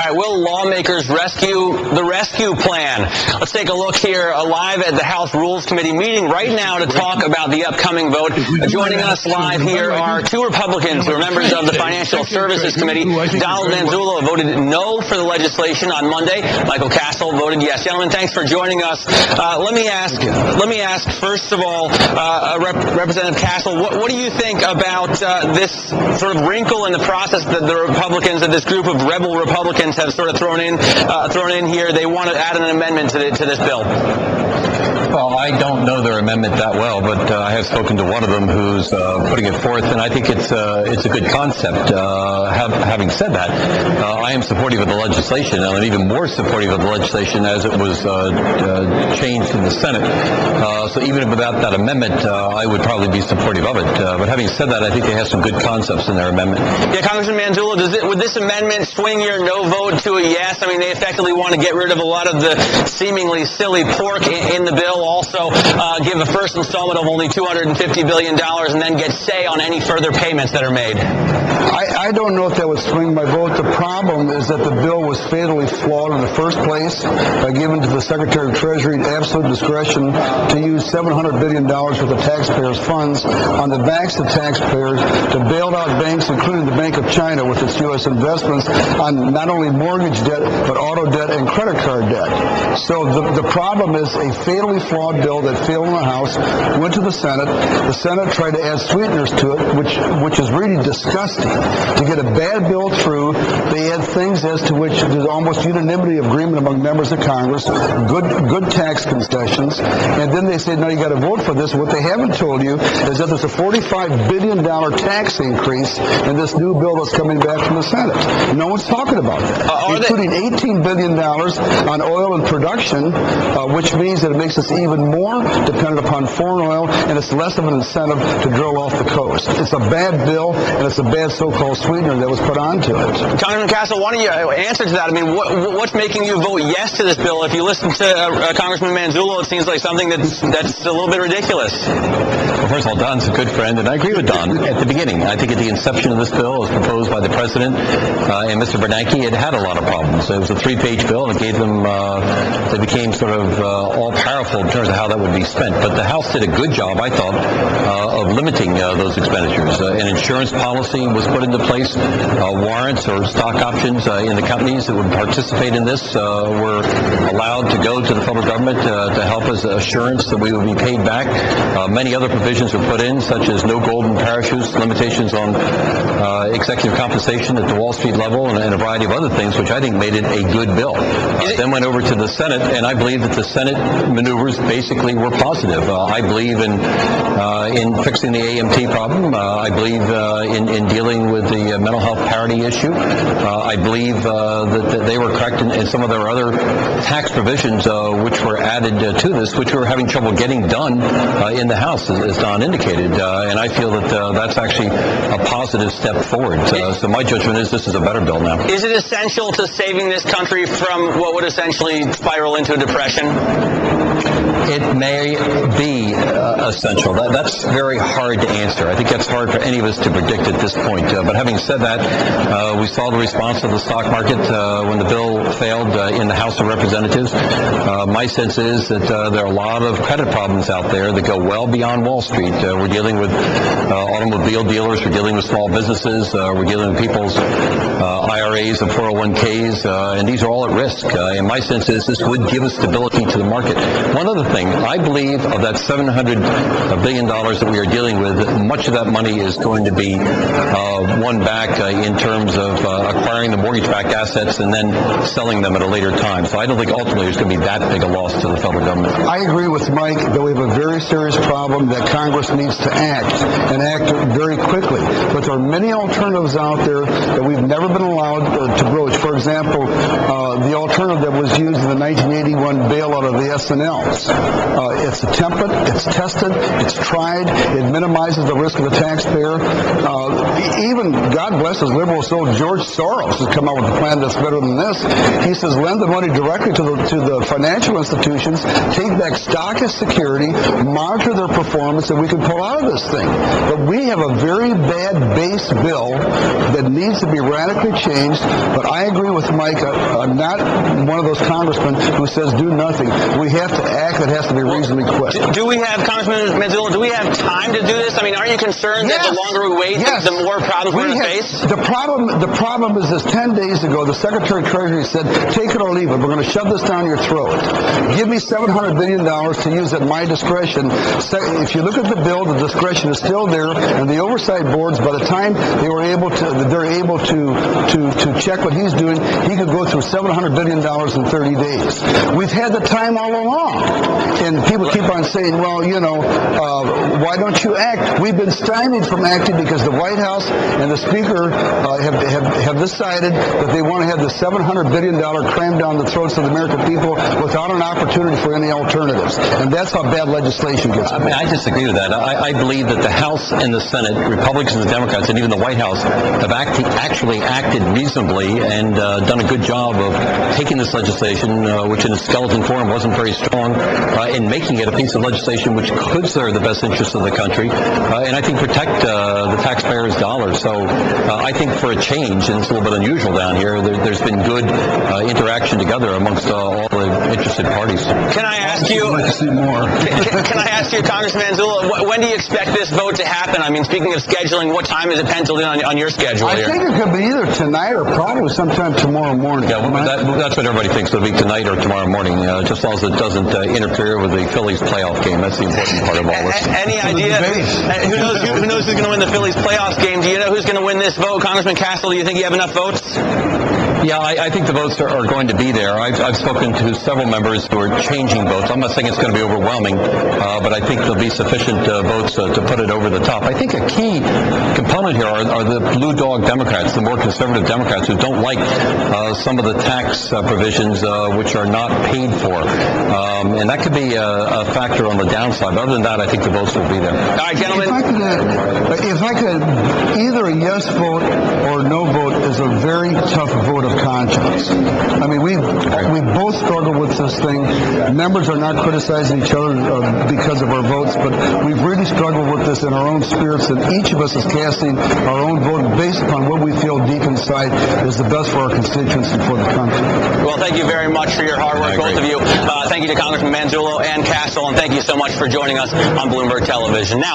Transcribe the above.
right, will lawmakers rescue the rescue plan? Let's take a look here live at the House Rules Committee meeting right now to talk about the upcoming vote. Joining us live here are two Republicans who are members of the Financial Services Committee. Donald Manzullo voted no for the legislation on Monday. Michael Castle voted yes. Gentlemen, thanks for joining us. Let me ask first of all, Representative Castle, what do you think about this sort of wrinkle in the process that the Republicans, that this group of rebel Republicans have sort of thrown in here? They want to add an amendment to this bill. Well, I don't know their amendment that well, but I have spoken to one of them who's putting it forth, and I think it's a good concept. Having said that, I am supportive of the legislation, and I'm even more supportive of the legislation as it was changed in the Senate. So even without that amendment, I would probably be supportive of it. But having said that, I think they have some good concepts in their amendment. Yeah, Congressman Manzullo, would this amendment swing your no vote to a yes? I mean, they effectively want to get rid of a lot of the seemingly silly pork in the bill. Also, give a first installment of only $250 billion and then get say on any further payments that are made. I don't know if that would swing my vote. The problem is that the bill was fatally flawed in the first place by giving to the Secretary of Treasury absolute discretion to use $700 billion worth of taxpayers' funds on the backs of taxpayers to bail out banks, including the Bank of China with its U.S. investments on not only mortgage debt, but auto debt and credit card debt. So the problem is a fatally flawed bill that failed in the House, went to the Senate. The Senate tried to add sweeteners to it, which is really disgusting. To get a bad bill through, they add things as to which there's almost unanimity of agreement among members of Congress, good tax concessions, and then they say, no, you got to vote for this. What they haven't told you is that there's a $45 billion tax increase in this new bill that's coming back from the Senate. No one's talking about that, including $18 billion on oil and production, which means that it makes us even more dependent upon foreign oil, and it's less of an incentive to drill off the coast. It's a bad bill, and it's a bad so-called sweetener that was put onto it. Congressman Castle, why don't you answer to that? I mean, what's making you vote yes to this bill? If you listen to Congressman Manzullo, it seems like something that's a little bit ridiculous. Well, first of all, Don's a good friend, and I agree with Don at the beginning. I think at the inception of this bill, as proposed by the President and Mr. Bernanke, it had a lot of problems. It was a 3-page bill, and it gave them, they became sort of all-powerful in terms of how that would be spent. But the House did a good job, I thought, of limiting those expenditures. An insurance policy was put into place. Warrants or stock options in the companies that would participate in this were allowed to go to the federal government to help as assurance that we would be paid back. Many other provisions were put in, such as no golden parachutes, limitations on executive compensation at the Wall Street level, and a variety of other things, which I think made it a good bill. Then went over to the Senate, and I believe that the Senate maneuvers basically were positive. I believe in fixing the AMT problem. I believe in dealing with the mental health parity issue. I believe that they were correct in some of their other tax provisions which were added to this, which we were having trouble getting done in the House, as Don indicated. And I feel that that's actually a positive step forward. So my judgment is this is a better bill now. Is it essential to saving this country from what would essentially spiral into a depression? It may be essential. That's very hard to answer. I think that's hard for any of us to predict at this point. But having said that, we saw the response of the stock market when the bill failed in the House of Representatives. My sense is that there are a lot of credit problems out there that go well beyond Wall Street. We're dealing with automobile dealers. We're dealing with small businesses. We're dealing with people's IRAs and 401ks, and these are all at risk. And my sense is this would give us stability to the market. One other thing, I believe of that $700 billion that we are dealing with, much of that money is going to be won back in terms of acquiring the mortgage-backed assets and then selling them at a later time. So I don't think ultimately there's going to be that big a loss to the federal government. I agree with Mike that we have a very serious problem that Congress needs to act, and act very quickly. But there are many alternatives out there that we've never been allowed to broach. For example, the alternative that was was used in the 1981 bailout of the S&Ls. It's a template, it's tested, it's tried, it minimizes the risk of the taxpayer. Even, God bless his liberal soul, George Soros has come out with a plan that's better than this. He says lend the money directly to the financial institutions, take back stock as security, monitor their performance, and we can pull out of this thing. But we have a very bad base bill that needs to be radically changed. But I agree with Mike. I'm not one of those congressmen who says do nothing. We have to act. It has to be reasonably quick. Do we have, Congressman Manzullo, do we have time to do this? I mean, aren't you concerned that the longer we wait, the more problems we're going to face? The problem is this: 10 days ago, the Secretary of Treasury said, take it or leave it. We're going to shove this down your throat. Give me $700 billion to use at my discretion. If you look at the bill, the discretion is still there, and the oversight boards, by the time they're able to check what he's doing, he could go through $700 billion in 30 days. We've had the time all along. And people keep on saying, well, why don't you act? We've been stymied from acting because the White House and the Speaker have decided that they want to have the $700 billion crammed down the throats of the American people without an opportunity for any alternatives. And that's how bad legislation gets. I mean, I disagree with that. I believe that the House and the Senate, Republicans and Democrats, and even the White House have actually acted reasonably and done a good job of taking this legislation, which in its skeleton form wasn't very strong, and making it a piece of legislation which could serve the best interests of the country, and I think protect the taxpayers' dollars. So I think for a change, and it's a little bit unusual down here, there's been good interaction together amongst all the interested parties. Can I ask you? I'd like to see more. Can I ask you, Congressman Manzullo, when do you expect this vote to happen? I mean, speaking of scheduling, what time is it penciled in on your schedule here? I think it could be either tonight or probably sometime tomorrow morning. Yeah, well, that's what everybody thinks. It'll be tonight or tomorrow morning, just as long as it doesn't interfere with the Phillies playoff game. That's the important part of all this. Any idea? Who knows who's going to win the Phillies playoffs game? Do you know who's going to win this vote? Congressman Castle, do you think you have enough votes? Yeah, I think the votes are going to be there. I've spoken to several members who are changing votes. I'm not saying it's going to be overwhelming, but I think there'll be sufficient votes to put it over the top. I think a key component here are the blue dog Democrats, the more conservative Democrats who don't like some of the tax provisions which are not paid for. And that could be a factor on the downside. But other than that, I think the votes will be there. All right, gentlemen. If I could, either a yes vote or no vote is a very tough vote of conscience. I mean, we both struggle with this thing. Members are not criticizing each other because of our votes, but we've really struggled with this in our own spirits, and each of us is casting our own vote based upon what we feel deep inside is the best for our constituents and for the country. Well, thank you very much for your hard work, both of you. Thank you to Congressman Manzullo and Castle, and thank you so much for joining us on Bloomberg Television. Now,